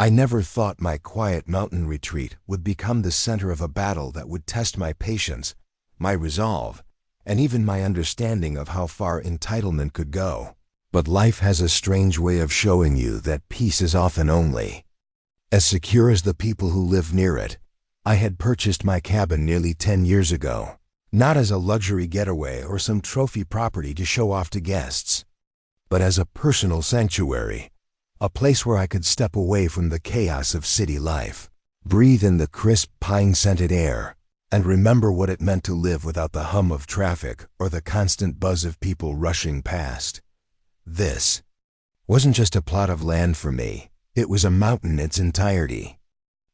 I never thought my quiet mountain retreat would become the center of a battle that would test my patience, my resolve, and even my understanding of how far entitlement could go. But life has a strange way of showing you that peace is often only as secure as the people who live near it. I had purchased my cabin nearly 10 years ago, not as a luxury getaway or some trophy property to show off to guests, but as a personal sanctuary, a place where I could step away from the chaos of city life, breathe in the crisp pine-scented air, and remember what it meant to live without the hum of traffic or the constant buzz of people rushing past. This wasn't just a plot of land for me, it was a mountain in its entirety.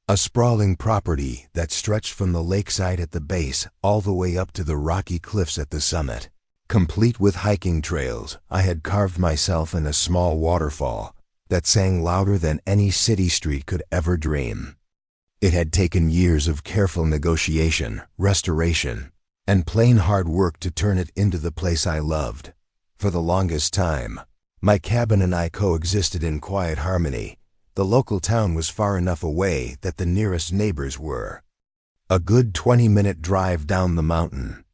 A sprawling property that stretched from the lakeside at the base all the way up to the rocky cliffs at the summit. Complete with hiking trails, I had carved myself in a small waterfall that sang louder than any city street could ever dream. It had taken years of careful negotiation, restoration, and plain hard work to turn it into the place I loved. For the longest time, my cabin and I coexisted in quiet harmony. The local town was far enough away that the nearest neighbors were a good 20-minute drive down the mountain.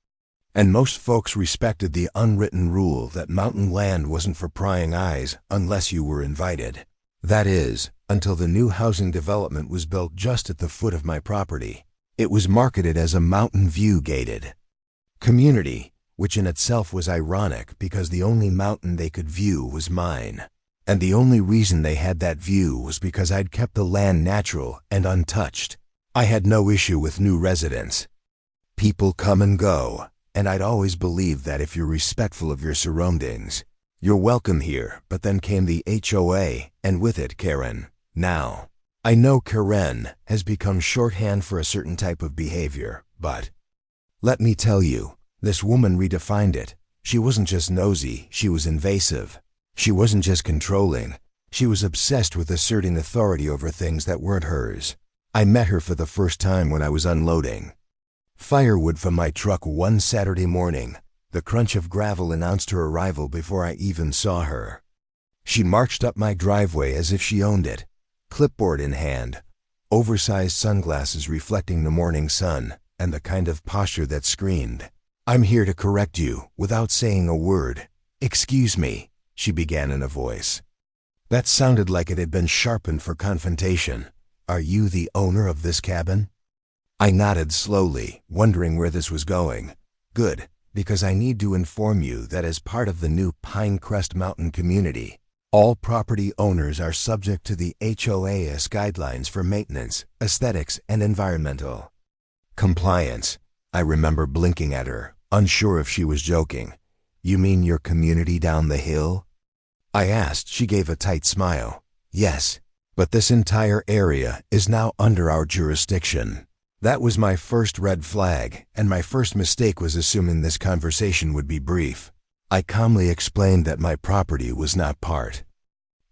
And most folks respected the unwritten rule that mountain land wasn't for prying eyes unless you were invited. That is, until the new housing development was built just at the foot of my property. It was marketed as a mountain view gated community, which in itself was ironic because the only mountain they could view was mine. And the only reason they had that view was because I'd kept the land natural and untouched. I had no issue with new residents. People come and go, and I'd always believed that if you're respectful of your surroundings, you're welcome here. But then came the HOA, and with it Karen. Now, I know Karen has become shorthand for a certain type of behavior, but let me tell you, this woman redefined it. She wasn't just nosy, she was invasive. She wasn't just controlling, she was obsessed with asserting authority over things that weren't hers. I met her for the first time when I was unloading firewood from my truck one Saturday morning. The crunch of gravel announced her arrival before I even saw her. She marched up my driveway as if she owned it, clipboard in hand, oversized sunglasses reflecting the morning sun, and the kind of posture that screamed, "I'm here to correct you," without saying a word. "Excuse me," she began in a voice that sounded like it had been sharpened for confrontation. "Are you the owner of this cabin?" I nodded slowly, wondering where this was going. "Good, because I need to inform you that as part of the new Pinecrest Mountain community, all property owners are subject to the HOA's guidelines for maintenance, aesthetics, and environmental compliance." I remember blinking at her, unsure if she was joking. "You mean your community down the hill?" I asked. She gave a tight smile. "Yes, but this entire area is now under our jurisdiction." That was my first red flag, and my first mistake was assuming this conversation would be brief. I calmly explained that my property was not part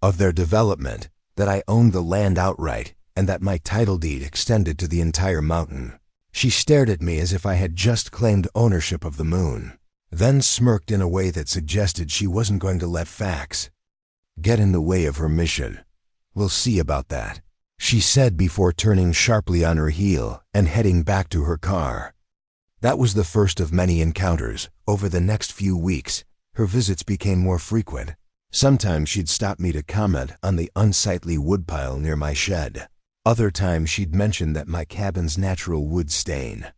of their development, that I owned the land outright, and that my title deed extended to the entire mountain. She stared at me as if I had just claimed ownership of the moon, then smirked in a way that suggested she wasn't going to let facts get in the way of her mission. "We'll see about that," she said before turning sharply on her heel and heading back to her car. That was the first of many encounters. Over the next few weeks, her visits became more frequent. Sometimes she'd stop me to comment on the unsightly woodpile near my shed. Other times she'd mention that my cabin's natural wood stain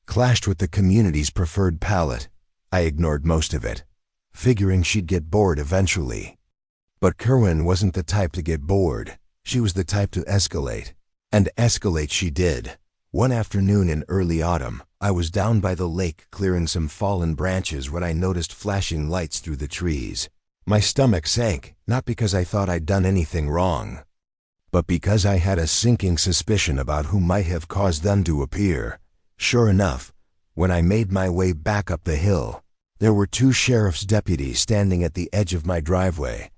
clashed with the community's preferred palette. I ignored most of it, figuring she'd get bored eventually. But Kerwin wasn't the type to get bored. She was the type to escalate. And escalate she did. One afternoon in early autumn, I was down by the lake clearing some fallen branches when I noticed flashing lights through the trees. My stomach sank, not because I thought I'd done anything wrong, but because I had a sinking suspicion about who might have caused them to appear. Sure enough, when I made my way back up the hill, there were 2 sheriff's deputies standing at the edge of my driveway.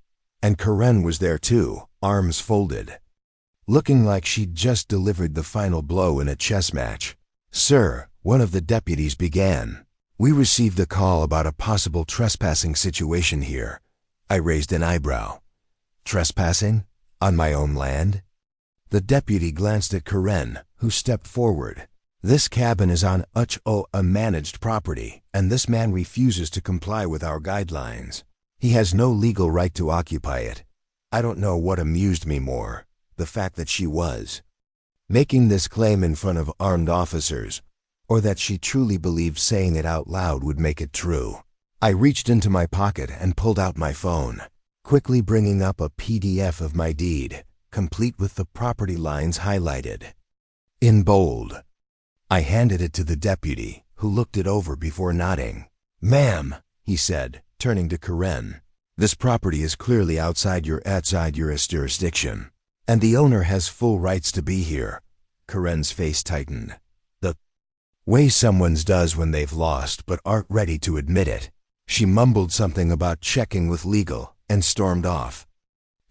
And Karen was there too, arms folded, looking like she'd just delivered the final blow in a chess match. "Sir," one of the deputies began, "we received a call about a possible trespassing situation here." I raised an eyebrow. "Trespassing? On my own land?" The deputy glanced at Karen, who stepped forward. "This cabin is on HOA managed property, and this man refuses to comply with our guidelines. He has no legal right to occupy it." I don't know what amused me more, the fact that she was making this claim in front of armed officers, or that she truly believed saying it out loud would make it true. I reached into my pocket and pulled out my phone, quickly bringing up a PDF of my deed, complete with the property lines highlighted in bold. I handed it to the deputy, who looked it over before nodding. "Ma'am," he said, turning to Karen, "this property is clearly outside your jurisdiction, and the owner has full rights to be here." Karen's face tightened. The way someone's does when they've lost but aren't ready to admit it. She mumbled something about checking with legal and stormed off.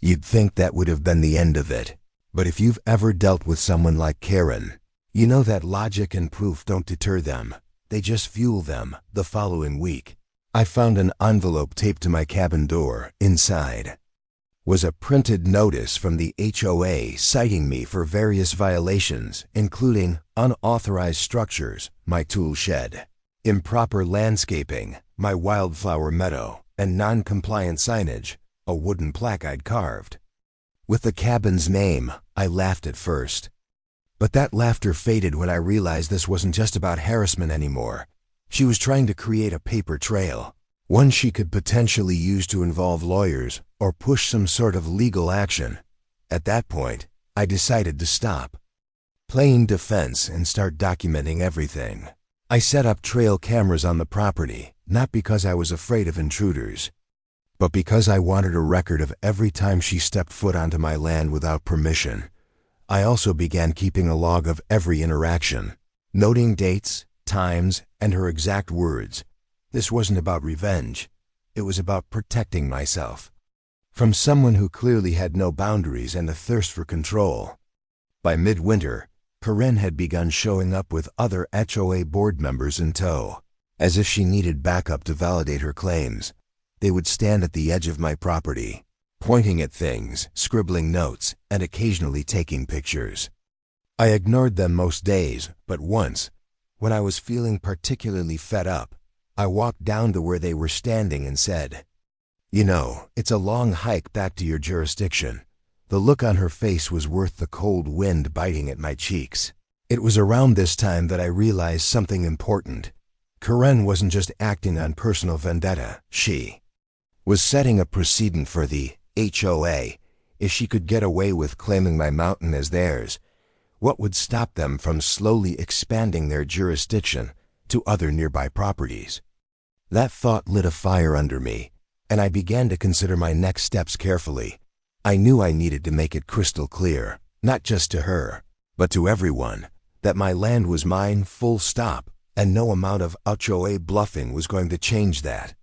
You'd think that would have been the end of it, but if you've ever dealt with someone like Karen, you know that logic and proof don't deter them, they just fuel them. The following week, I found an envelope taped to my cabin door. Inside was a printed notice from the HOA citing me for various violations, including unauthorized structures, my tool shed, improper landscaping, my wildflower meadow, and non-compliant signage, a wooden plaque I'd carved with the cabin's name. I laughed at first, but that laughter faded when I realized this wasn't just about harassment anymore. She was trying to create a paper trail, one she could potentially use to involve lawyers or push some sort of legal action. At that point, I decided to stop playing defense and start documenting everything. I set up trail cameras on the property, not because I was afraid of intruders, but because I wanted a record of every time she stepped foot onto my land without permission. I also began keeping a log of every interaction, noting dates, times, and her exact words. This wasn't about revenge. It was about protecting myself from someone who clearly had no boundaries and a thirst for control. By midwinter, Karen had begun showing up with other HOA board members in tow, as if she needed backup to validate her claims. They would stand at the edge of my property, pointing at things, scribbling notes, and occasionally taking pictures. I ignored them most days, but once, when I was feeling particularly fed up, I walked down to where they were standing and said, "You know, it's a long hike back to your jurisdiction." The look on her face was worth the cold wind biting at my cheeks. It was around this time that I realized something important. Karen wasn't just acting on personal vendetta. She was setting a precedent for the HOA. If she could get away with claiming my mountain as theirs, what would stop them from slowly expanding their jurisdiction to other nearby properties? That thought lit a fire under me, and I began to consider my next steps carefully. I knew I needed to make it crystal clear, not just to her, but to everyone, that my land was mine, full stop, and no amount of HOA bluffing was going to change that.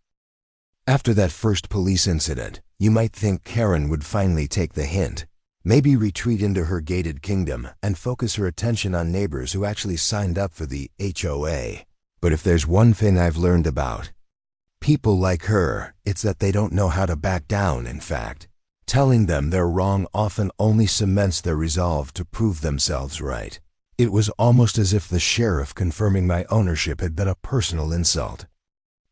After that first police incident, you might think Karen would finally take the hint, maybe retreat into her gated kingdom and focus her attention on neighbors who actually signed up for the HOA. But if there's one thing I've learned about people like her, it's that they don't know how to back down. In fact, telling them they're wrong often only cements their resolve to prove themselves right. It was almost as if the sheriff confirming my ownership had been a personal insult,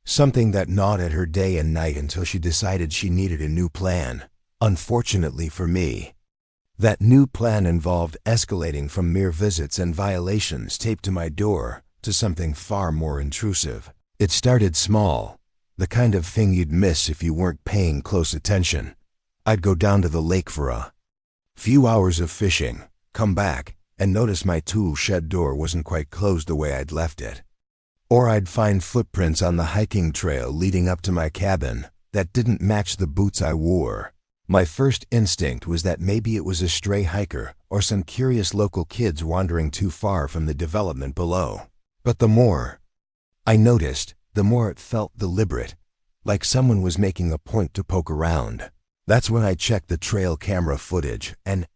something that gnawed at her day and night until she decided she needed a new plan. Unfortunately for me, that new plan involved escalating from mere visits and violations taped to my door to something far more intrusive. It started small, the kind of thing you'd miss if you weren't paying close attention. I'd go down to the lake for a few hours of fishing, come back, and notice my tool shed door wasn't quite closed the way I'd left it. Or I'd find footprints on the hiking trail leading up to my cabin that didn't match the boots I wore. My first instinct was that maybe it was a stray hiker or some curious local kids wandering too far from the development below. But the more I noticed, the more it felt deliberate, like someone was making a point to poke around. That's when I checked the trail camera footage, and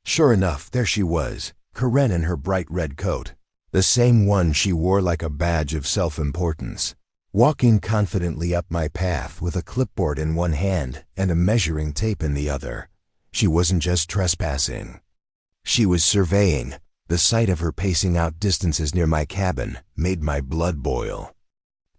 sure enough, there she was, Karen in her bright red coat, the same one she wore like a badge of self-importance, walking confidently up my path with a clipboard in one hand and a measuring tape in the other. She wasn't just trespassing. She was surveying. The sight of her pacing out distances near my cabin made my blood boil.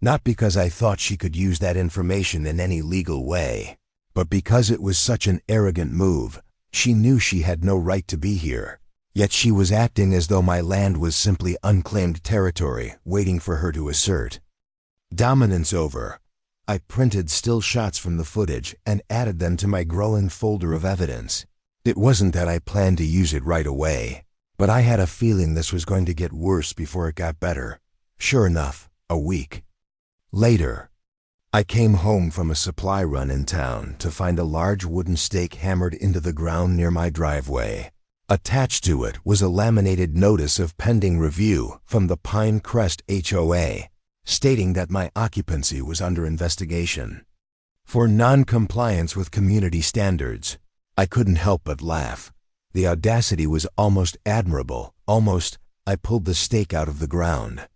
Not because I thought she could use that information in any legal way, but because it was such an arrogant move. She knew she had no right to be here, yet she was acting as though my land was simply unclaimed territory waiting for her to assert dominance over. I printed still shots from the footage and added them to my growing folder of evidence. It wasn't that I planned to use it right away, but I had a feeling this was going to get worse before it got better. Sure enough, a week later, I came home from a supply run in town to find a large wooden stake hammered into the ground near my driveway. Attached to it was a laminated notice of pending review from the Pine Crest HOA, stating that my occupancy was under investigation for non-compliance with community standards. I couldn't help but laugh. The audacity was almost admirable. Almost. I pulled the stake out of the ground,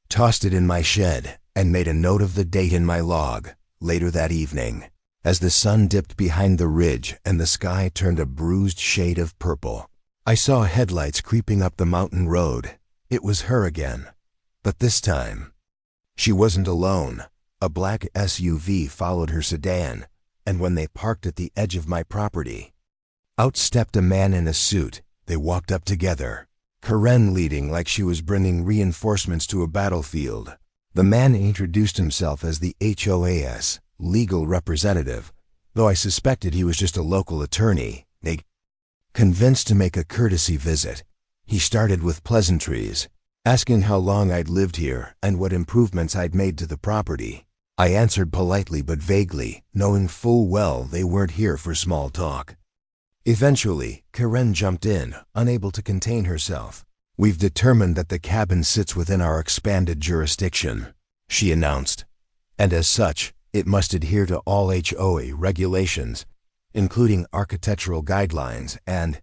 tossed it in my shed, and made a note of the date in my log. Later that evening, as the sun dipped behind the ridge and the sky turned a bruised shade of purple, I saw headlights creeping up the mountain road. It was her again. But this time, she wasn't alone. A black SUV followed her sedan, and when they parked at the edge of my property, out stepped a man in a suit. They walked up together, Karen leading like she was bringing reinforcements to a battlefield. The man introduced himself as the HOA's legal representative, though I suspected he was just a local attorney. They convinced to make a courtesy visit. He started with pleasantries, asking how long I'd lived here and what improvements I'd made to the property. I answered politely but vaguely, knowing full well they weren't here for small talk. Eventually, Karen jumped in, unable to contain herself. "We've determined that the cabin sits within our expanded jurisdiction," she announced, "and as such, it must adhere to all HOA regulations, including architectural guidelines and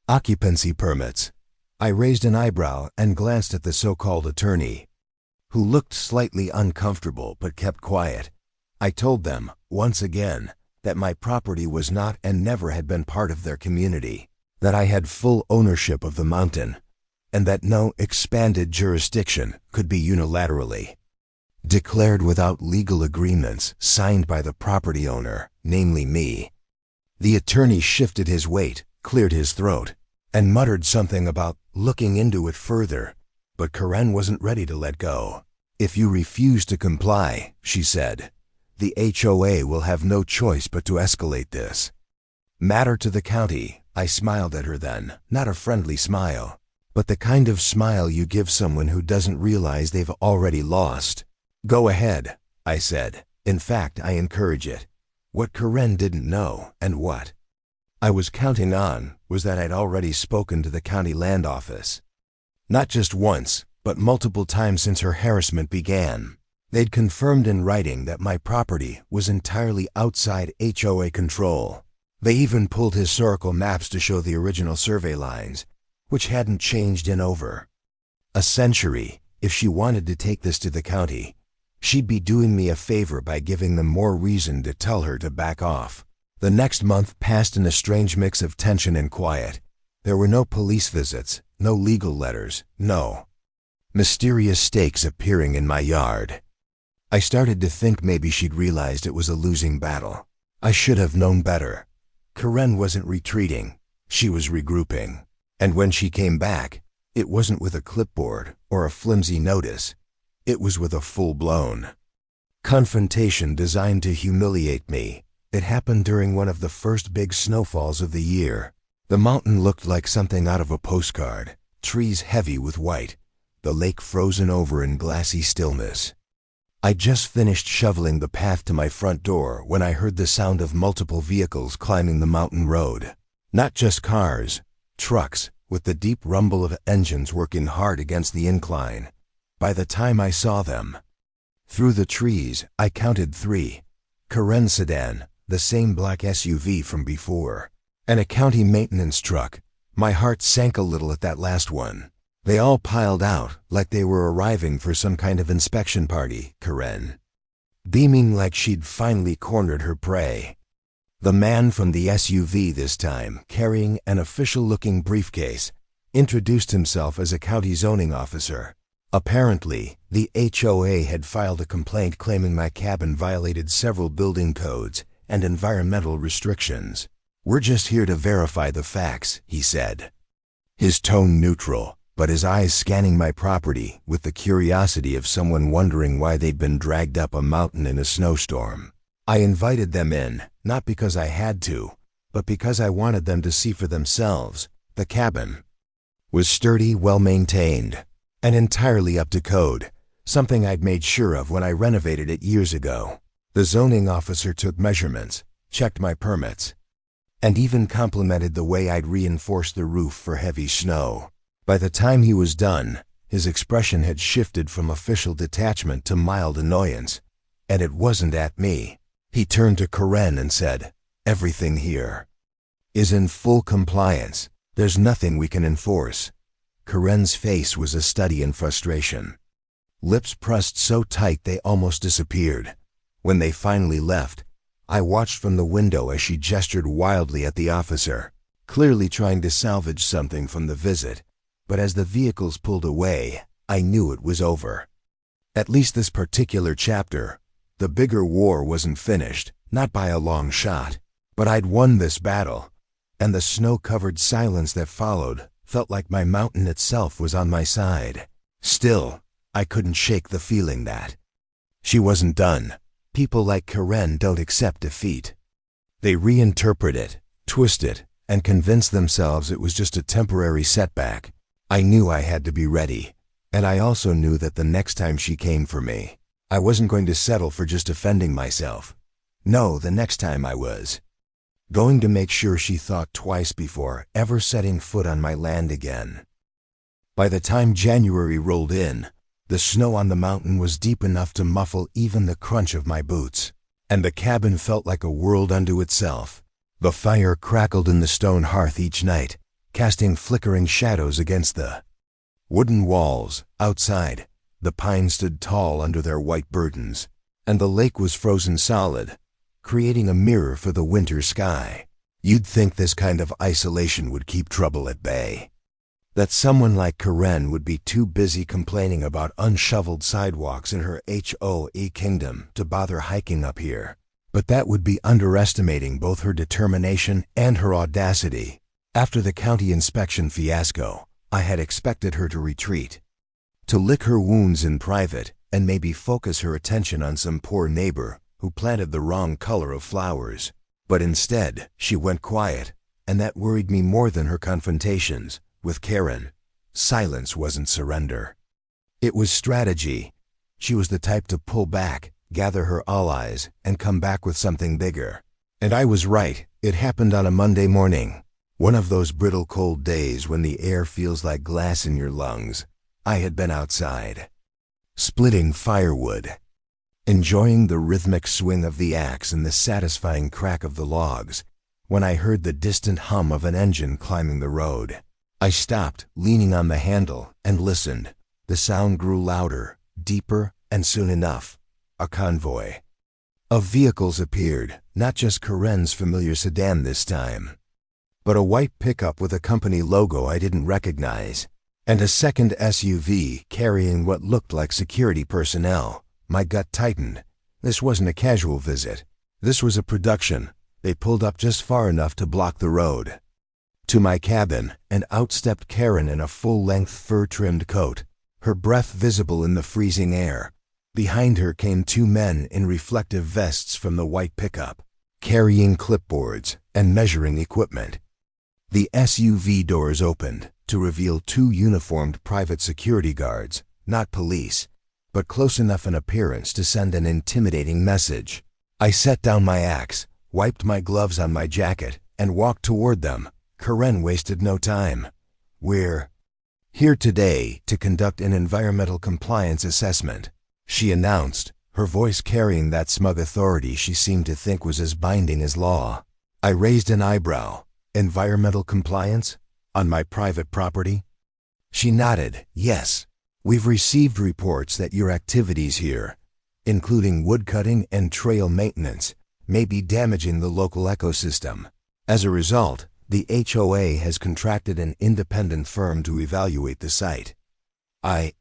occupancy permits." I raised an eyebrow and glanced at the so-called attorney, who looked slightly uncomfortable but kept quiet. I told them, once again, that my property was not and never had been part of their community, that I had full ownership of the mountain, and that no expanded jurisdiction could be unilaterally declared without legal agreements signed by the property owner, namely me. The attorney shifted his weight, cleared his throat, and muttered something about looking into it further, but Karen wasn't ready to let go. "If you refuse to comply," she said, "the HOA will have no choice but to escalate this matter to the county." I smiled at her then, not a friendly smile, but the kind of smile you give someone who doesn't realize they've already lost. "Go ahead," I said. "In fact, I encourage it." What Karen didn't know, and what I was counting on, was that I'd already spoken to the county land office. Not just once, but multiple times since her harassment began. They'd confirmed in writing that my property was entirely outside HOA control. They even pulled historical maps to show the original survey lines, which hadn't changed in over a century. If she wanted to take this to the county, she'd be doing me a favor by giving them more reason to tell her to back off. The next month passed in a strange mix of tension and quiet. There were no police visits, no legal letters, no mysterious stakes appearing in my yard. I started to think maybe she'd realized it was a losing battle. I should have known better. Karen wasn't retreating, she was regrouping. And when she came back, it wasn't with a clipboard or a flimsy notice. It was with a full-blown confrontation designed to humiliate me. It happened during one of the first big snowfalls of the year. The mountain looked like something out of a postcard, trees heavy with white, the lake frozen over in glassy stillness. I'd just finished shoveling the path to my front door when I heard the sound of multiple vehicles climbing the mountain road. Not just cars, trucks, with the deep rumble of engines working hard against the incline. By the time I saw them through the trees, I counted 3. Karen's sedan, the same black SUV from before, and a county maintenance truck. My heart sank a little at that last one. They all piled out like they were arriving for some kind of inspection party. Karen, beaming like she'd finally cornered her prey, The man from the SUV this time, carrying an official-looking briefcase, introduced himself as a county zoning officer. Apparently, the HOA had filed a complaint claiming my cabin violated several building codes and environmental restrictions. "We're just here to verify the facts," he said. His tone neutral, but his eyes scanning my property with the curiosity of someone wondering why they'd been dragged up a mountain in a snowstorm. I invited them in, not because I had to, but because I wanted them to see for themselves. The cabin was sturdy, well-maintained, and entirely up to code, something I'd made sure of when I renovated it years ago. The zoning officer took measurements, checked my permits, and even complimented the way I'd reinforced the roof for heavy snow. By the time he was done, his expression had shifted from official detachment to mild annoyance, and it wasn't at me. He turned to Karen and said, "Everything here is in full compliance. There's nothing we can enforce." Karen's face was a study in frustration. Lips pressed so tight they almost disappeared. When they finally left, I watched from the window as she gestured wildly at the officer, clearly trying to salvage something from the visit. But as the vehicles pulled away, I knew it was over. At least this particular chapter. The bigger war wasn't finished, not by a long shot. But I'd won this battle, and the snow-covered silence that followed felt like my mountain itself was on my side. Still, I couldn't shake the feeling that she wasn't done. People like Karen don't accept defeat. They reinterpret it, twist it, and convince themselves it was just a temporary setback. I knew I had to be ready, and I also knew that the next time she came for me, I wasn't going to settle for just defending myself. No, the next time I was going to make sure she thought twice before ever setting foot on my land again. By the time January rolled in, the snow on the mountain was deep enough to muffle even the crunch of my boots, and the cabin felt like a world unto itself. The fire crackled in the stone hearth each night, casting flickering shadows against the wooden walls. Outside, the pines stood tall under their white burdens, and the lake was frozen solid, creating a mirror for the winter sky. You'd think this kind of isolation would keep trouble at bay, that someone like Karen would be too busy complaining about unshoveled sidewalks in her HOA kingdom to bother hiking up here. But that would be underestimating both her determination and her audacity. After the county inspection fiasco, I had expected her to retreat, to lick her wounds in private and maybe focus her attention on some poor neighbor who planted the wrong color of flowers. But instead, she went quiet, and that worried me more than her confrontations. With Karen, silence wasn't surrender. It was strategy. She was the type to pull back, gather her allies, and come back with something bigger. And I was right. It happened on a Monday morning. One of those brittle cold days when the air feels like glass in your lungs. I had been outside, splitting firewood, enjoying the rhythmic swing of the axe and the satisfying crack of the logs, when I heard the distant hum of an engine climbing the road. I stopped, leaning on the handle, and listened. The sound grew louder, deeper, and soon enough, a convoy of vehicles appeared, not just Karen's familiar sedan this time, but a white pickup with a company logo I didn't recognize, and a second SUV carrying what looked like security personnel. My gut tightened. This wasn't a casual visit. This was a production. They pulled up just far enough to block the road to my cabin, and out stepped Karen in a full-length fur-trimmed coat, her breath visible in the freezing air. Behind her came two men in reflective vests from the white pickup, carrying clipboards and measuring equipment. The SUV doors opened to reveal two uniformed private security guards, not police, but close enough in appearance to send an intimidating message. I set down my axe, wiped my gloves on my jacket, and walked toward them. Karen wasted no time. "We're here today to conduct an environmental compliance assessment," she announced, her voice carrying that smug authority she seemed to think was as binding as law. I raised an eyebrow. "Environmental compliance? On my private property?" She nodded. "Yes. We've received reports that your activities here, including woodcutting and trail maintenance, may be damaging the local ecosystem. As a result, the HOA has contracted an independent firm to evaluate the site. I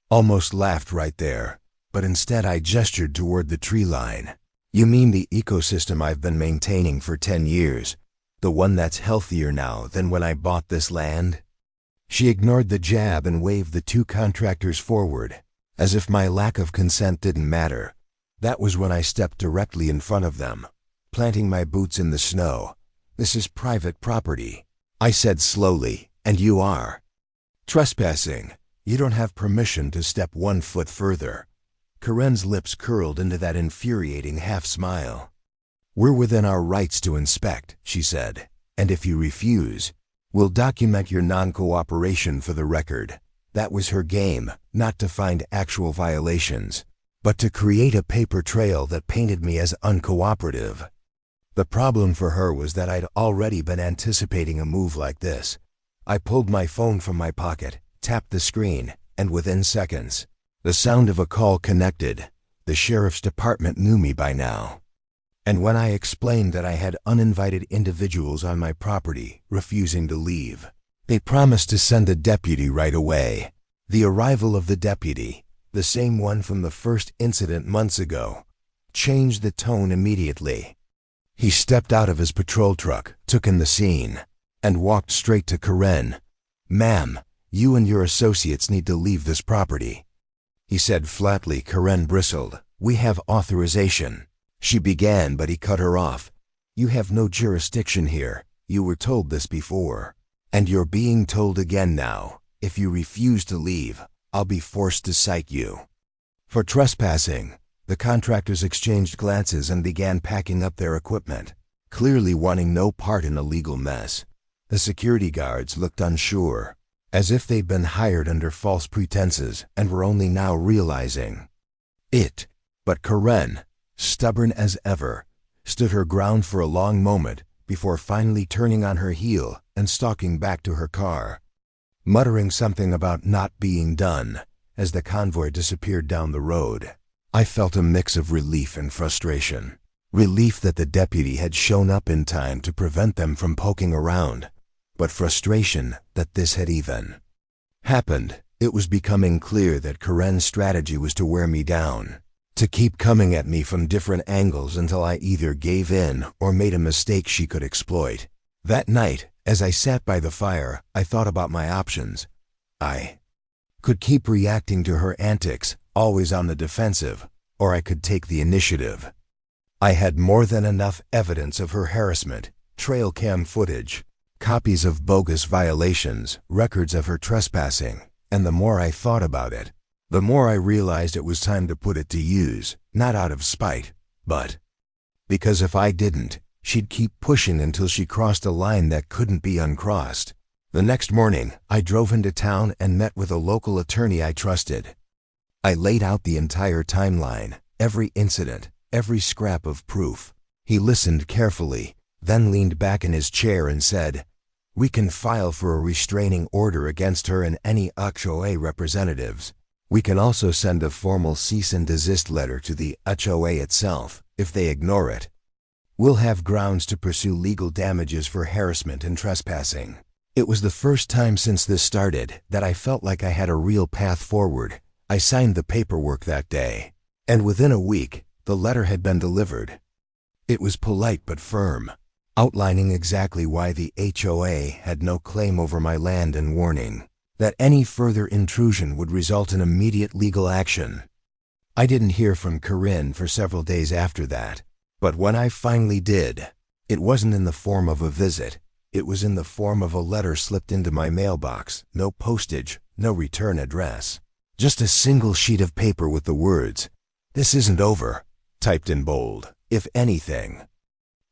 almost laughed right there, but instead I gestured toward the tree line. You mean the ecosystem I've been maintaining for 10 years? The one that's healthier now than when I bought this land? She ignored the jab and waved the two contractors forward, as if my lack of consent didn't matter. That was when I stepped directly in front of them, planting my boots in the snow. This is private property, I said slowly, and you are trespassing. You don't have permission to step 1 foot further. Corinne's lips curled into that infuriating half-smile. We're within our rights to inspect, she said, and if you refuse, we'll document your non-cooperation for the record. That was her game, not to find actual violations, but to create a paper trail that painted me as uncooperative. The problem for her was that I'd already been anticipating a move like this. I pulled my phone from my pocket, tapped the screen, and within seconds, the sound of a call connected. The sheriff's department knew me by now. And when I explained that I had uninvited individuals on my property refusing to leave, they promised to send a deputy right away. The arrival of the deputy, the same one from the first incident months ago, changed the tone immediately. He stepped out of his patrol truck, took in the scene, and walked straight to Corinne. "Ma'am, you and your associates need to leave this property," he said flatly. Corinne bristled. "We have authorization," she began, but he cut her off. "You have no jurisdiction here. You were told this before, and you're being told again now. If you refuse to leave, I'll be forced to cite you for trespassing." The contractors exchanged glances and began packing up their equipment, clearly wanting no part in a legal mess. The security guards looked unsure, as if they'd been hired under false pretenses and were only now realizing it. But Corinne, stubborn as ever, stood her ground for a long moment before finally turning on her heel and stalking back to her car, muttering something about not being done as the convoy disappeared down the road. I felt a mix of relief and frustration. Relief that the deputy had shown up in time to prevent them from poking around, but frustration that this had even happened. It was becoming clear that Corinne's strategy was to wear me down, to keep coming at me from different angles until I either gave in or made a mistake she could exploit. That night, as I sat by the fire, I thought about my options. I could keep reacting to her antics, always on the defensive, or I could take the initiative. I had more than enough evidence of her harassment, trail cam footage, copies of bogus violations, records of her trespassing, and the more I thought about it, the more I realized it was time to put it to use, not out of spite, but because if I didn't, she'd keep pushing until she crossed a line that couldn't be uncrossed. The next morning, I drove into town and met with a local attorney I trusted. I laid out the entire timeline, every incident, every scrap of proof. He listened carefully, then leaned back in his chair and said, "We can file for a restraining order against her and any HOA representatives. We can also send a formal cease and desist letter to the HOA itself, if they ignore it. We'll have grounds to pursue legal damages for harassment and trespassing." It was the first time since this started that I felt like I had a real path forward. I signed the paperwork that day, and within a week, the letter had been delivered. It was polite but firm, outlining exactly why the HOA had no claim over my land and warning that any further intrusion would result in immediate legal action. I didn't hear from Corinne for several days after that, but when I finally did, it wasn't in the form of a visit. It was in the form of a letter slipped into my mailbox, no postage, no return address. Just a single sheet of paper with the words, "This isn't over," typed in bold. If anything,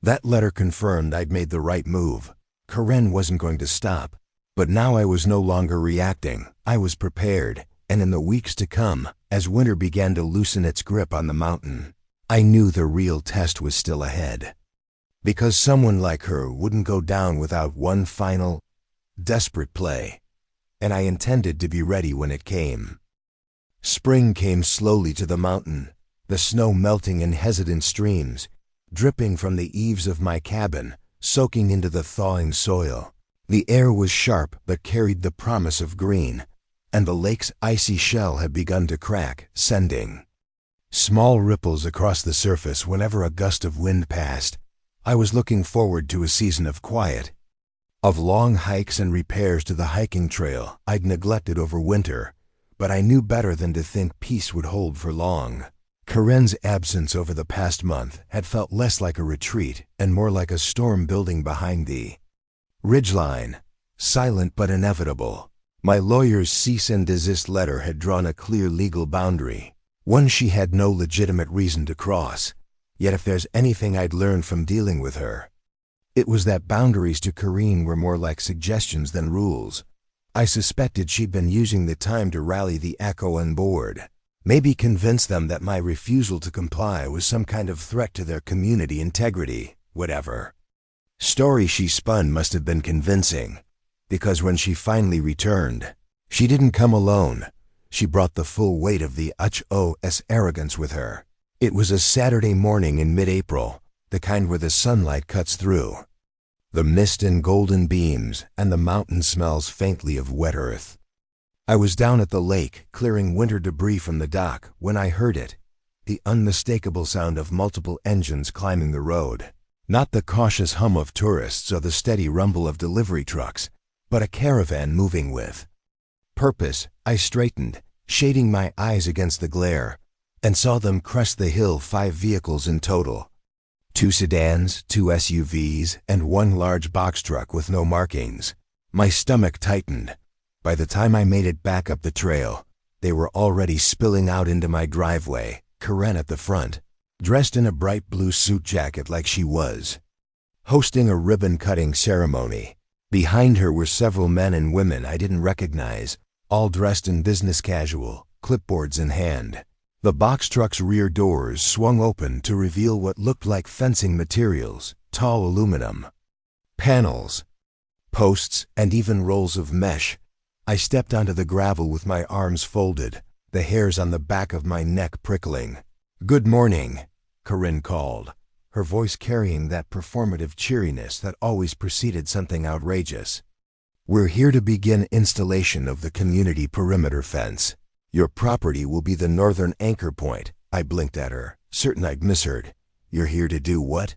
that letter confirmed I'd made the right move. Corinne wasn't going to stop, but now I was no longer reacting. I was prepared, and in the weeks to come, as winter began to loosen its grip on the mountain, I knew the real test was still ahead. Because someone like her wouldn't go down without one final, desperate play, and I intended to be ready when it came. Spring came slowly to the mountain, the snow melting in hesitant streams, dripping from the eaves of my cabin, soaking into the thawing soil. The air was sharp but carried the promise of green, and the lake's icy shell had begun to crack, sending small ripples across the surface whenever a gust of wind passed. I was looking forward to a season of quiet, of long hikes and repairs to the hiking trail I'd neglected over winter, but I knew better than to think peace would hold for long. Corinne's absence over the past month had felt less like a retreat and more like a storm building behind the ridgeline, silent but inevitable. My lawyer's cease and desist letter had drawn a clear legal boundary, one she had no legitimate reason to cross. Yet if there's anything I'd learned from dealing with her, it was that boundaries to Corinne were more like suggestions than rules. I suspected she'd been using the time to rally the HOA on board, maybe convince them that my refusal to comply was some kind of threat to their community integrity, whatever story she spun must have been convincing, because when she finally returned, she didn't come alone. She brought the full weight of the HOA's arrogance with her. It was a Saturday morning in mid-April, the kind where the sunlight cuts through the mist and golden beams, and the mountain smells faintly of wet earth. I was down at the lake, clearing winter debris from the dock, when I heard it, the unmistakable sound of multiple engines climbing the road. Not the cautious hum of tourists or the steady rumble of delivery trucks, but a caravan moving with purpose. I straightened, shading my eyes against the glare, and saw them crest the hill, 5 vehicles in total. 2 sedans, 2 SUVs, and 1 large box truck with no markings. My stomach tightened. By the time I made it back up the trail, they were already spilling out into my driveway, Corinne at the front, dressed in a bright blue suit jacket like she was hosting a ribbon-cutting ceremony. Behind her were several men and women I didn't recognize, all dressed in business casual, clipboards in hand. The box truck's rear doors swung open to reveal what looked like fencing materials, tall aluminum panels, posts, and even rolls of mesh. I stepped onto the gravel with my arms folded, the hairs on the back of my neck prickling. "Good morning," Corinne called, her voice carrying that performative cheeriness that always preceded something outrageous. "We're here to begin installation of the community perimeter fence. Your property will be the northern anchor point." I blinked at her, certain I'd misheard. "You're here to do what?"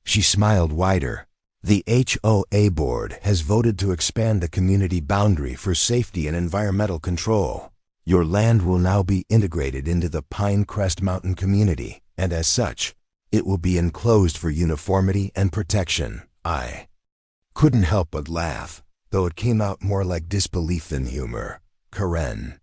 She smiled wider. "The HOA board has voted to expand the community boundary for safety and environmental control. Your land will now be integrated into the Pinecrest Mountain community, and as such, it will be enclosed for uniformity and protection." I couldn't help but laugh, though it came out more like disbelief than humor. "Corinne,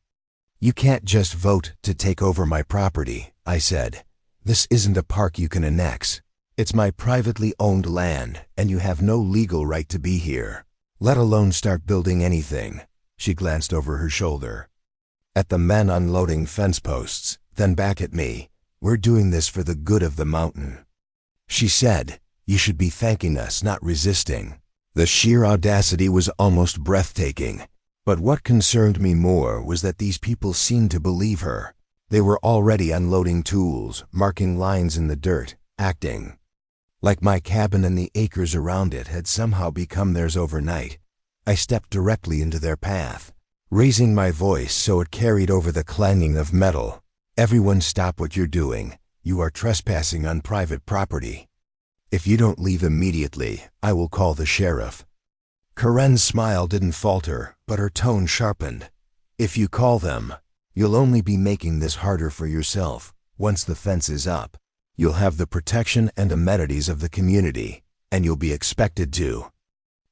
you can't just vote to take over my property," I said. "This isn't a park you can annex. It's my privately owned land, and you have no legal right to be here, let alone start building anything." She glanced over her shoulder at the men unloading fence posts, then back at me. "We're doing this for the good of the mountain," she said. "You should be thanking us, not resisting." The sheer audacity was almost breathtaking. But what concerned me more was that these people seemed to believe her. They were already unloading tools, marking lines in the dirt, acting like my cabin and the acres around it had somehow become theirs overnight. I stepped directly into their path, raising my voice so it carried over the clanging of metal. "Everyone stop what you're doing. You are trespassing on private property. If you don't leave immediately, I will call the sheriff." Corinne's smile didn't falter, but her tone sharpened. "If you call them, you'll only be making this harder for yourself. Once the fence is up, you'll have the protection and amenities of the community, and you'll be expected to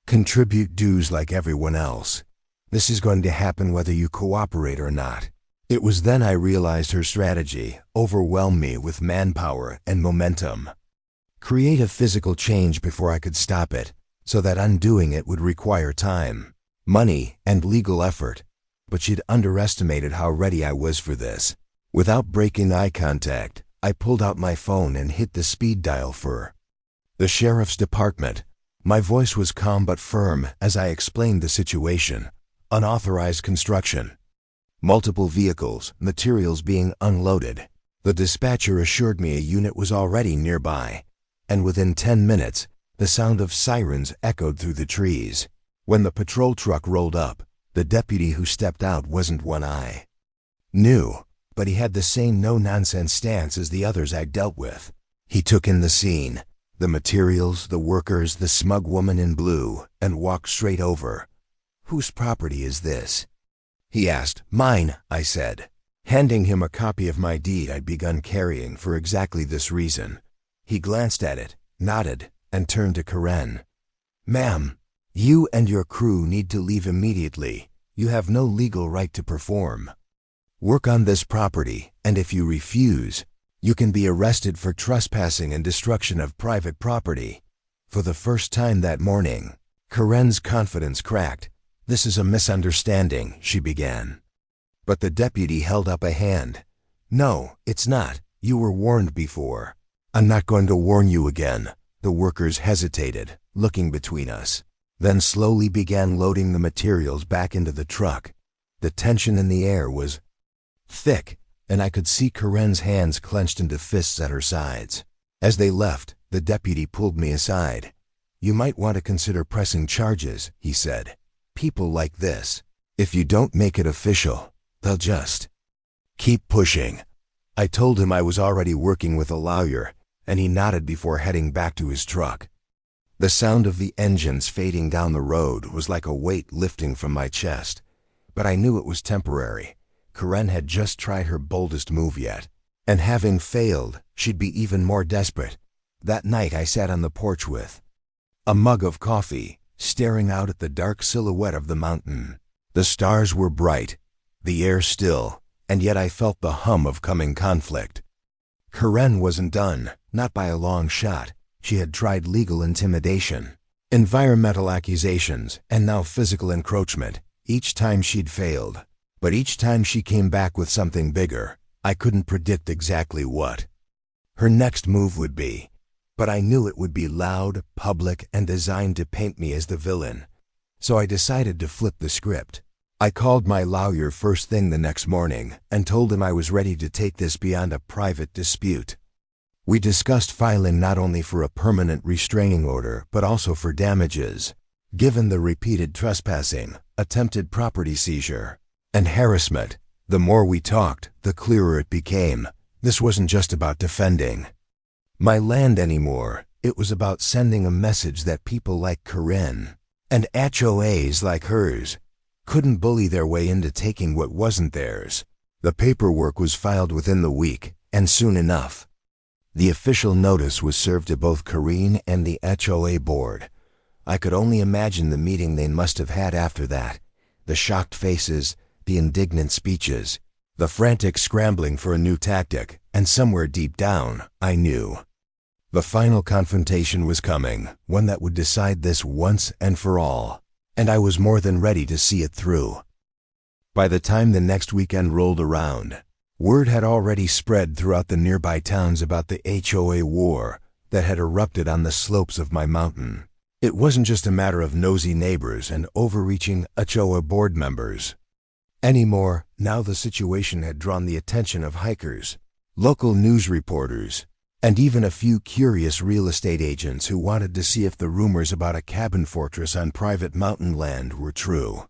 contribute dues like everyone else. This is going to happen whether you cooperate or not." It was then I realized her strategy overwhelmed me with manpower and momentum. Create a physical change before I could stop it, so that undoing it would require time, money, and legal effort. But she'd underestimated how ready I was for this. Without breaking eye contact, I pulled out my phone and hit the speed dial for the sheriff's department. My voice was calm but firm as I explained the situation. Unauthorized construction, multiple vehicles, materials being unloaded. The dispatcher assured me a unit was already nearby. and within 10 minutes, the sound of sirens echoed through the trees. When the patrol truck rolled up, the deputy who stepped out wasn't one I knew, but he had the same no-nonsense stance as the others I'd dealt with. He took in the scene, the materials, the workers, the smug woman in blue, and walked straight over. "Whose property is this?" he asked. "Mine," I said, handing him a copy of my deed I'd begun carrying for exactly this reason. He glanced at it, nodded, and turned to Karen. "Ma'am, you and your crew need to leave immediately. You have no legal right to perform work on this property, and if you refuse, you can be arrested for trespassing and destruction of private property." For the first time that morning, Karen's confidence cracked. "This is a misunderstanding," she began. But the deputy held up a hand. "No, it's not. You were warned before." "I'm not going to warn you again." The workers hesitated, looking between us, then slowly began loading the materials back into the truck. The tension in the air was thick, and I could see Karen's hands clenched into fists at her sides. As they left, the deputy pulled me aside. "You might want to consider pressing charges," he said. "People like this, if you don't make it official, they'll just keep pushing." I told him I was already working with a lawyer, and he nodded before heading back to his truck. The sound of the engines fading down the road was like a weight lifting from my chest, but I knew it was temporary. Karen had just tried her boldest move yet, and having failed, she'd be even more desperate. That night I sat on the porch with a mug of coffee, staring out at the dark silhouette of the mountain. The stars were bright, the air still, and yet I felt the hum of coming conflict. Karen wasn't done, not by a long shot. She had tried legal intimidation, environmental accusations, and now physical encroachment. Each time she'd failed, but each time she came back with something bigger. I couldn't predict exactly what her next move would be, but I knew it would be loud, public, and designed to paint me as the villain. So I decided to flip the script. I called my lawyer first thing the next morning and told him I was ready to take this beyond a private dispute. We discussed filing not only for a permanent restraining order, but also for damages. Given the repeated trespassing, attempted property seizure, and harassment, the more we talked, the clearer it became. This wasn't just about defending my land anymore. It was about sending a message that people like Karen, and HOAs like hers, couldn't bully their way into taking what wasn't theirs. The paperwork was filed within the week, and soon enough, the official notice was served to both Karine and the HOA board. I could only imagine the meeting they must have had after that. The shocked faces, the indignant speeches, the frantic scrambling for a new tactic, and somewhere deep down, I knew the final confrontation was coming, one that would decide this once and for all, and I was more than ready to see it through. By the time the next weekend rolled around, word had already spread throughout the nearby towns about the HOA war that had erupted on the slopes of my mountain. It wasn't just a matter of nosy neighbors and overreaching HOA board members anymore. Now the situation had drawn the attention of hikers, local news reporters, and even a few curious real estate agents who wanted to see if the rumors about a cabin fortress on private mountain land were true.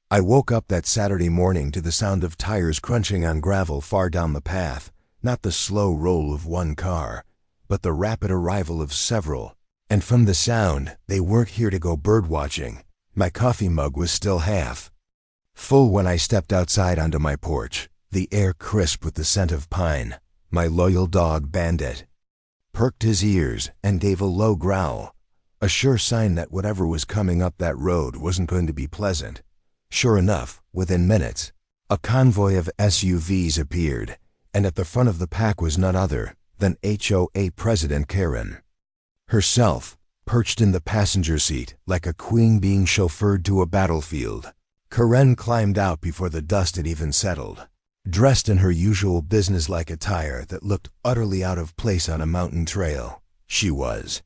I woke up that Saturday morning to the sound of tires crunching on gravel far down the path, not the slow roll of one car, but the rapid arrival of several. And from the sound, they weren't here to go birdwatching. My coffee mug was still half full when I stepped outside onto my porch, the air crisp with the scent of pine. My loyal dog, Bandit, perked his ears and gave a low growl, a sure sign that whatever was coming up that road wasn't going to be pleasant. Sure enough, within minutes, a convoy of SUVs appeared, and at the front of the pack was none other than HOA President Karen herself, perched in the passenger seat like a queen being chauffeured to a battlefield. Karen climbed out before the dust had even settled, dressed in her usual businesslike attire that looked utterly out of place on a mountain trail. She was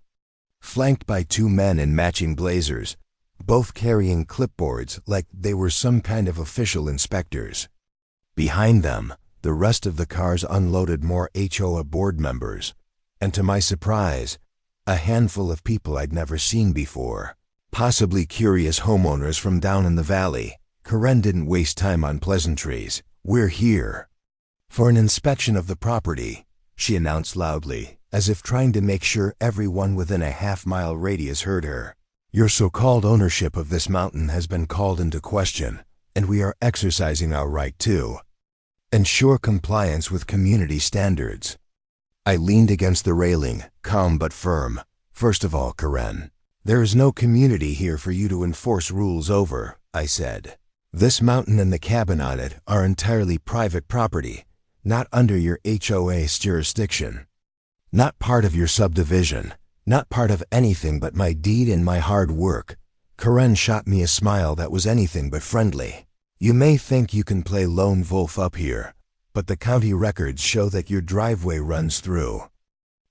flanked by two men in matching blazers, both carrying clipboards like they were some kind of official inspectors. Behind them, the rest of the cars unloaded more HOA board members, and to my surprise, A handful of people I'd never seen before. Possibly curious homeowners from down in the valley. Karen didn't waste time on pleasantries. "We're here for an inspection of the property," she announced loudly, as if trying to make sure everyone within a half-mile radius heard her. "Your so-called ownership of this mountain has been called into question, and we are exercising our right to ensure compliance with community standards." I leaned against the railing, calm but firm. "First of all, Karen, there is no community here for you to enforce rules over," I said. "This mountain and the cabin on it are entirely private property, not under your HOA's jurisdiction, not part of your subdivision, not part of anything but my deed and my hard work." Karen shot me a smile that was anything but friendly. "You may think you can play lone wolf up here, but the county records show that your driveway runs through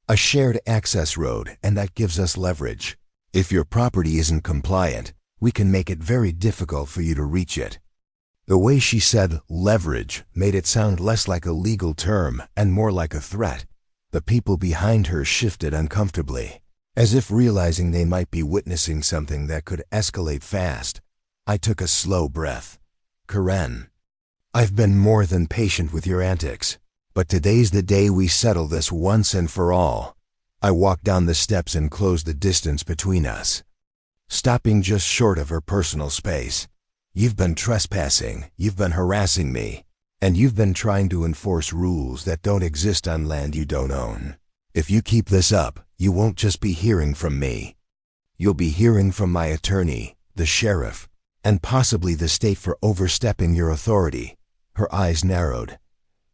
a shared access road, and that gives us leverage. If your property isn't compliant, we can make it very difficult for you to reach it." The way she said leverage made it sound less like a legal term and more like a threat. The people behind her shifted uncomfortably, as if realizing they might be witnessing something that could escalate fast. I took a slow breath. "Karen, I've been more than patient with your antics, but today's the day we settle this once and for all." I walked down the steps and closed the distance between us, stopping just short of her personal space. "You've been trespassing, you've been harassing me, and you've been trying to enforce rules that don't exist on land you don't own. If you keep this up, you won't just be hearing from me. You'll be hearing from my attorney, the sheriff, and possibly the state for overstepping your authority." Her eyes narrowed.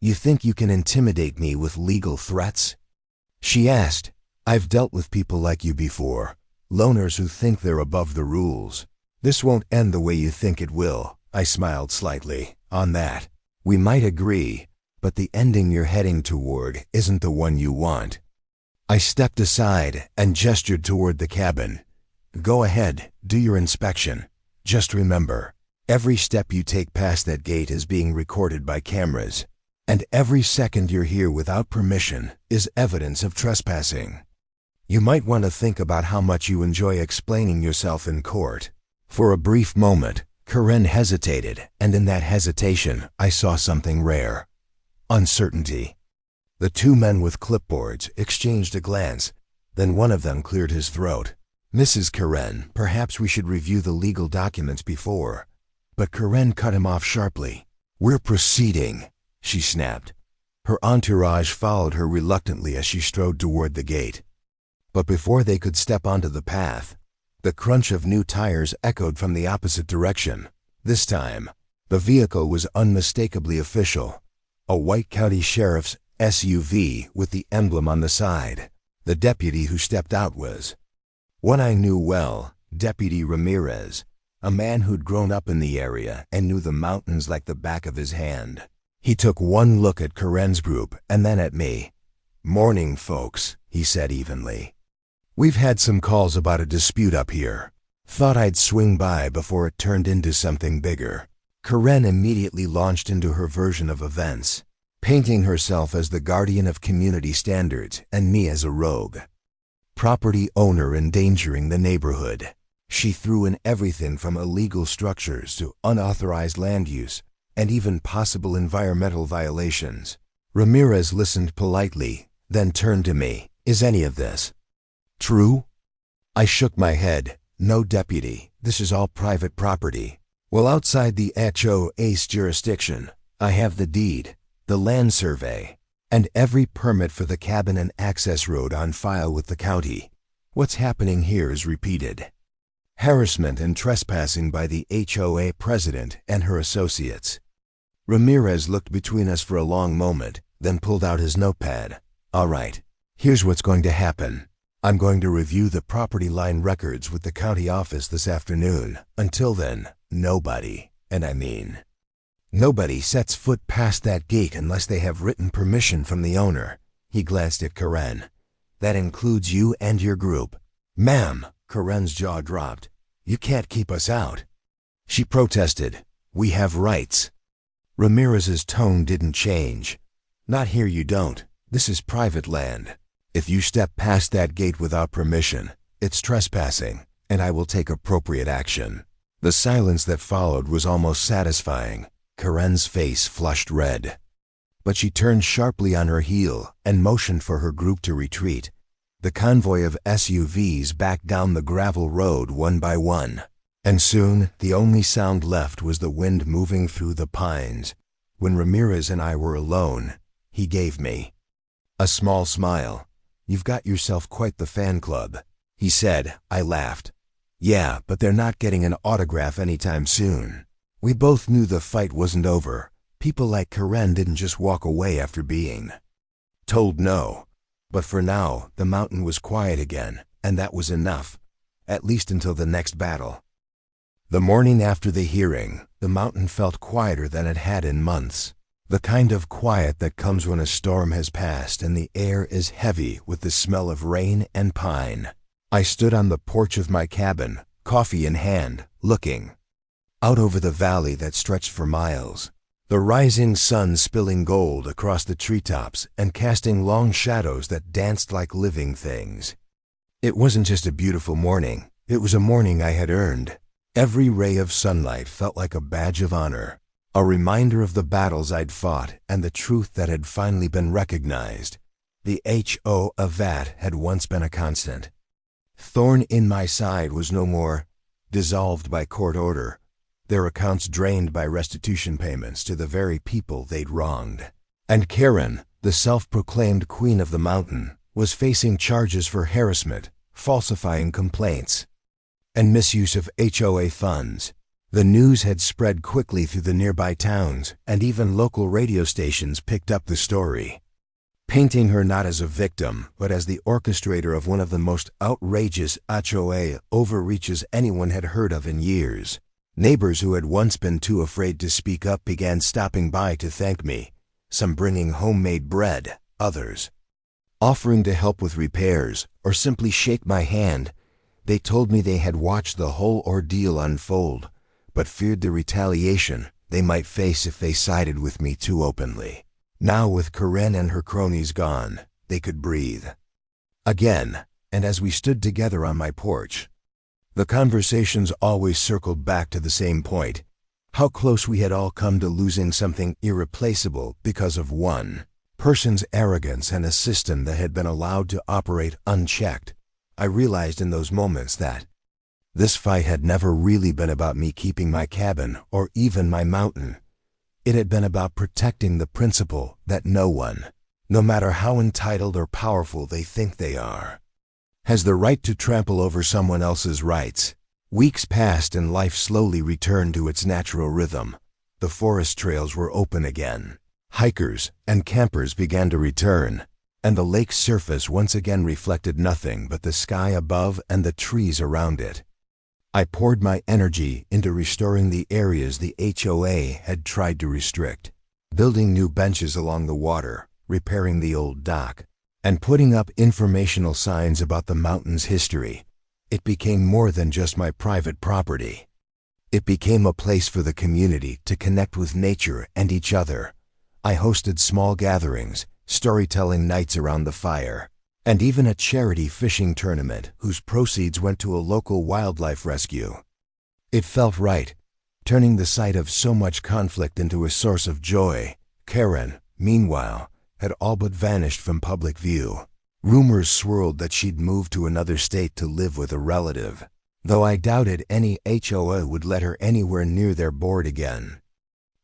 "You think you can intimidate me with legal threats?" she asked. "I've dealt with people like you before, loners who think they're above the rules. This won't end the way you think it will." I smiled slightly. "On that, we might agree, but the ending you're heading toward isn't the one you want." I stepped aside and gestured toward the cabin. "Go ahead, do your inspection. Just remember, every step you take past that gate is being recorded by cameras, and every second you're here without permission is evidence of trespassing. You might want to think about how much you enjoy explaining yourself in court." For a brief moment, Karen hesitated, and in that hesitation, I saw something rare: uncertainty. The two men with clipboards exchanged a glance, then one of them cleared his throat. "Mrs. Karen, perhaps we should review the legal documents before." But Karen cut him off sharply. "We're proceeding," she snapped. Her entourage followed her reluctantly as she strode toward the gate. But before they could step onto the path, the crunch of new tires echoed from the opposite direction. This time, the vehicle was unmistakably official: a white county sheriff's SUV with the emblem on the side. The deputy who stepped out was one I knew well, Deputy Ramirez, a man who'd grown up in the area and knew the mountains like the back of his hand. He took one look at Karen's group and then at me. "Morning, folks," he said evenly. "We've had some calls about a dispute up here. Thought I'd swing by before it turned into something bigger." Karen immediately launched into her version of events, painting herself as the guardian of community standards and me as a rogue property owner endangering the neighborhood. She threw in everything from illegal structures to unauthorized land use and even possible environmental violations. Ramirez listened politely, then turned to me. "Is any of this true?" I shook my head. "No, deputy, this is all private property. Well, outside the HOA's jurisdiction, I have the deed, the land survey, and every permit for the cabin and access road on file with the county. What's happening here is repeated harassment and trespassing by the HOA president and her associates." Ramirez looked between us for a long moment, then pulled out his notepad. "All right, here's what's going to happen. I'm going to review the property line records with the county office this afternoon. Until then, nobody, and I mean nobody, sets foot past that gate unless they have written permission from the owner." He glanced at Karen. "That includes you and your group." "Ma'am," Karen's jaw dropped. "You can't keep us out." She protested. "We have rights." Ramirez's tone didn't change. "Not here, you don't. This is private land." If you step past that gate without permission, it's trespassing, and I will take appropriate action." The silence that followed was almost satisfying. Karen's face flushed red. But she turned sharply on her heel and motioned for her group to retreat. The convoy of SUVs backed down the gravel road one by one, and soon the only sound left was the wind moving through the pines. When Ramirez and I were alone, he gave me a small smile. "You've got yourself quite the fan club," he said. I laughed. "Yeah, but they're not getting an autograph anytime soon." We both knew the fight wasn't over. People like Karen didn't just walk away after being told no. But for now, the mountain was quiet again, and that was enough, at least until the next battle. The morning after the hearing, the mountain felt quieter than it had in months. The kind of quiet that comes when a storm has passed and the air is heavy with the smell of rain and pine. I stood on the porch of my cabin, coffee in hand, looking out over the valley that stretched for miles. The rising sun spilling gold across the treetops and casting long shadows that danced like living things. It wasn't just a beautiful morning, it was a morning I had earned. Every ray of sunlight felt like a badge of honor, a reminder of the battles I'd fought and the truth that had finally been recognized. The HOA had once been a constant thorn in my side was no more, dissolved by court order, their accounts drained by restitution payments to the very people they'd wronged. And Karen, the self-proclaimed queen of the mountain, was facing charges for harassment, falsifying complaints, and misuse of HOA funds. The news had spread quickly through the nearby towns, and even local radio stations picked up the story, painting her not as a victim, but as the orchestrator of one of the most outrageous HOA overreaches anyone had heard of in years. Neighbors who had once been too afraid to speak up began stopping by to thank me, some bringing homemade bread, others offering to help with repairs or simply shake my hand. They told me they had watched the whole ordeal unfold, but feared the retaliation they might face if they sided with me too openly. Now, with Karen and her cronies gone, they could breathe again, and as we stood together on my porch, the conversations always circled back to the same point: how close we had all come to losing something irreplaceable because of one person's arrogance and a system that had been allowed to operate unchecked. I realized in those moments that this fight had never really been about me keeping my cabin or even my mountain. It had been about protecting the principle that no one, no matter how entitled or powerful they think they are, has the right to trample over someone else's rights. Weeks passed and life slowly returned to its natural rhythm. The forest trails were open again. Hikers and campers began to return, and the lake's surface once again reflected nothing but the sky above and the trees around it. I poured my energy into restoring the areas the HOA had tried to restrict, building new benches along the water, repairing the old dock, and putting up informational signs about the mountain's history. It became more than just my private property. It became a place for the community to connect with nature and each other. I hosted small gatherings, storytelling nights around the fire, and even a charity fishing tournament whose proceeds went to a local wildlife rescue. It felt right, turning the sight of so much conflict into a source of joy. Karen, meanwhile, had all but vanished from public view. Rumors swirled that she'd moved to another state to live with a relative, though I doubted any HOA would let her anywhere near their board again.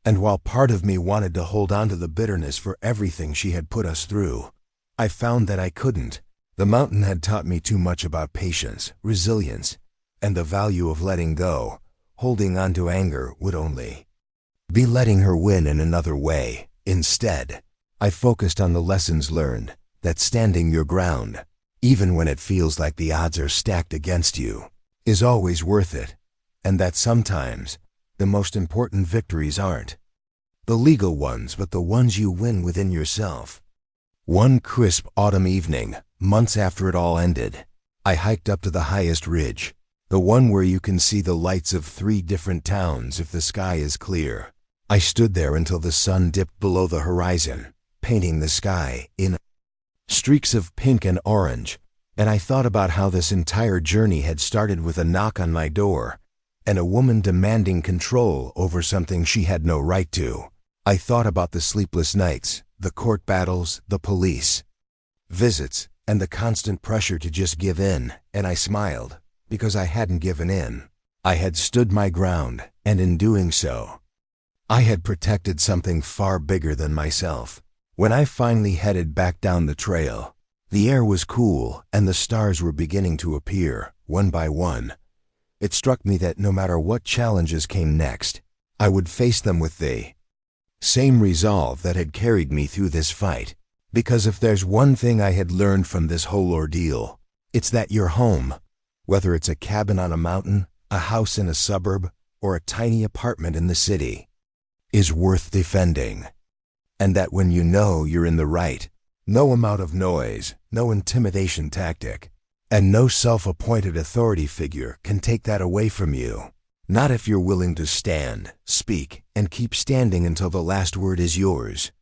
And while part of me wanted to hold on to the bitterness for everything she had put us through, I found that I couldn't. The mountain had taught me too much about patience, resilience, and the value of letting go. Holding on to anger would only be letting her win in another way. Instead, I focused on the lessons learned, that standing your ground, even when it feels like the odds are stacked against you, is always worth it, and that sometimes the most important victories aren't the legal ones, but the ones you win within yourself. One crisp autumn evening, months after it all ended, I hiked up to the highest ridge, the one where you can see the lights of 3 different towns if the sky is clear. I stood there until the sun dipped below the horizon, painting the sky in streaks of pink and orange, and I thought about how this entire journey had started with a knock on my door and a woman demanding control over something she had no right to. I thought about the sleepless nights, the court battles, the police visits, and the constant pressure to just give in, and I smiled, because I hadn't given in. I had stood my ground, and in doing so, I had protected something far bigger than myself. When I finally headed back down the trail, the air was cool and the stars were beginning to appear, one by one. It struck me that no matter what challenges came next, I would face them with the same resolve that had carried me through this fight. Because if there's one thing I had learned from this whole ordeal, it's that your home, whether it's a cabin on a mountain, a house in a suburb, or a tiny apartment in the city, is worth defending. And that when you know you're in the right, no amount of noise, no intimidation tactic, and no self-appointed authority figure can take that away from you. Not if you're willing to stand, speak, and keep standing until the last word is yours.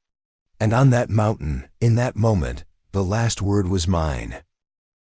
And on that mountain, in that moment, the last word was mine.